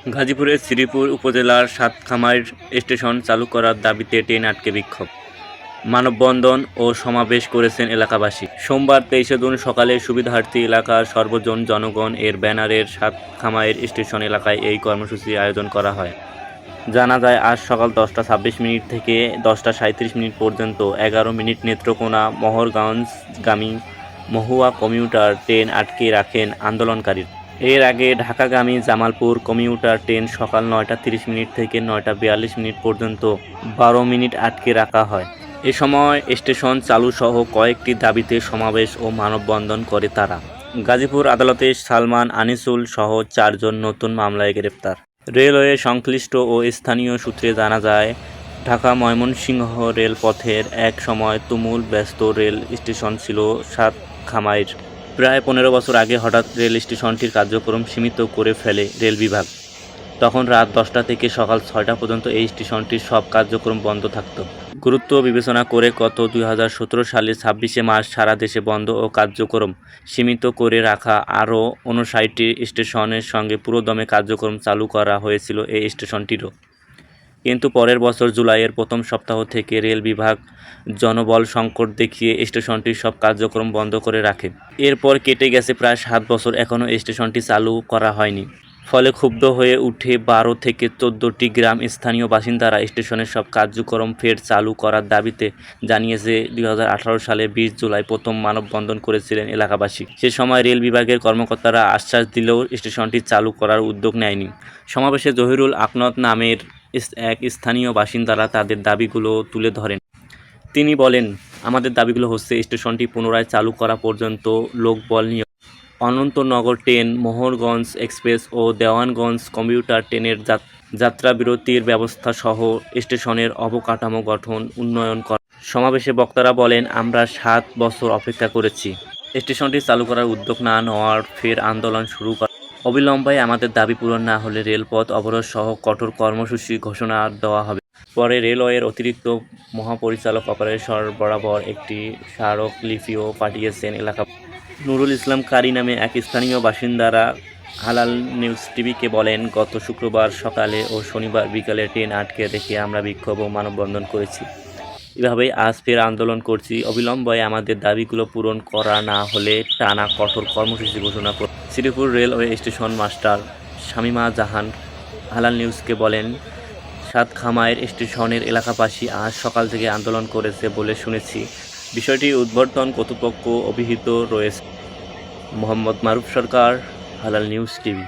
গাজীপুরের শ্রীপুর উপজেলার সাতখামাইর স্টেশন চালু করার দাবিতে ট্রেন আটকে বিক্ষোভ, মানববন্ধন ও সমাবেশ করেছেন এলাকাবাসী। সোমবার 23 জুন সকালে সুবিধার্থী এলাকার সর্বজন জনগণ এর ব্যানারের সাতখামাইর স্টেশন এলাকায় এই কর্মসূচির আয়োজন করা হয়। জানা যায়, আজ সকাল 10টা 26 থেকে 10টা 37 পর্যন্ত 11 মিনিট নেত্রকোনা মোহরগঞ্জগামী মহুয়া কমিউটার ট্রেন আটকে রাখেন আন্দোলনকারীরা। এর আগে ঢাকাগামী জামালপুর কমিউটার ট্রেন সকাল 9টা 30 থেকে 9টা 42 পর্যন্ত 12 মিনিট আটকে রাখা হয়। এ সময় স্টেশন চালু সহ কয়েকটি দাবিতে সমাবেশ ও মানববন্ধন করে তারা। গাজীপুর আদালতে সালমান আনিসুল সহ 4 জন নতুন মামলায় গ্রেপ্তার। রেলওয়ে সংশ্লিষ্ট ও স্থানীয় সূত্রে জানা যায়, ঢাকা ময়মনসিংহ রেলপথের এক সময় তুমুল ব্যস্ত রেল স্টেশন ছিল সাতখামাইর। প্রায় 15 বছর আগে হঠাৎ রেল স্টেশনটির কার্যক্রম সীমিত করে ফেলে রেল বিভাগ। তখন রাত 10টা থেকে সকাল 6টা পর্যন্ত এই স্টেশনটির সব কার্যক্রম বন্ধ থাকত। গুরুত্ব বিবেচনা করে গত 2017 সালের 26 মার্চ সারা দেশে বন্ধ ও কার্যক্রম সীমিত করে রাখা আরও 59টি স্টেশনের সঙ্গে পুরোদমে কার্যক্রম চালু করা হয়েছিল এই স্টেশনটিরও। কিন্তু পরের বছর জুলাইয়ের প্রথম সপ্তাহ থেকে রেল বিভাগ জনবল সংকট দেখিয়ে স্টেশনটির সব কার্যক্রম বন্ধ করে রাখে। এরপর কেটে গেছে প্রায় 7 বছর, এখনও স্টেশনটি চালু করা হয়নি। ফলে ক্ষুব্ধ হয়ে উঠে 12 থেকে 14টি গ্রাম স্থানীয় বাসিন্দারা স্টেশনের সব কার্যক্রম ফের চালু করার দাবিতে জানিয়েছে। 2018 সালের 20 জুলাই প্রথম মানববন্ধন করেছিলেন এলাকাবাসী। সে সময় রেল বিভাগের কর্মকর্তারা আশ্বাস দিলেও স্টেশনটি চালু করার উদ্যোগ নেয়নি। সমাবেশে জহিরুল আকনত নামের এক স্থানীয় বাসিন্দারা তাদের দাবিগুলো তুলে ধরেন। তিনি বলেন, আমাদের দাবিগুলো হচ্ছে স্টেশনটি পুনরায় চালু করা পর্যন্ত লোকবল নিয়োগ, অনন্তনগর ট্রেন, মোহরগঞ্জ এক্সপ্রেস ও দেওয়ানগঞ্জ কমিউটার ট্রেনের যাত্রাবিরতির ব্যবস্থা সহ স্টেশনের অবকাঠামো গঠন উন্নয়ন করা। সমাবেশে বক্তারা বলেন, আমরা 7 বছর অপেক্ষা করেছি স্টেশনটি চালু করার উদ্যোগ না নেওয়ার, ফের আন্দোলন শুরু করা। অবিলম্বে আমাদের দাবি পূরণ না হলে রেলপথ অবরোধ সহ কঠোর কর্মসূচি ঘোষণা দেওয়া হবে। পরে রেলওয়ের অতিরিক্ত মহাপরিচালক অপারেশন বরাবর একটি স্মারকলিপিও পাঠিয়েছেন এলাকা। নুরুল ইসলাম কারি নামে এক স্থানীয় বাসিন্দারা হালাল নিউজ টিভিকে বলেন, গত শুক্রবার সকালে ও শনিবার বিকালে ট্রেন আটকে রেখে আমরা বিক্ষোভ ও মানববন্ধন করেছি। এভাবেই আজ ফের আন্দোলন করছি। অবিলম্বে আমাদের দাবিগুলো পূরণ করা না হলে টানা কঠোর কর্মসূচি ঘোষণা করব। Sreepur railway station master Shamima Jahan হালাল নিউজকে বলেন, সাতখামাইর স্টেশনের এলাকাবাসী আজ সকাল থেকে আন্দোলন করেছে বলে শুনেছি। বিষয়টি ঊর্ধ্বতন কর্তৃপক্ষ অবহিত রয়েছে। মোহাম্মদ মারুফ সরকার, হালাল নিউজ টিভি।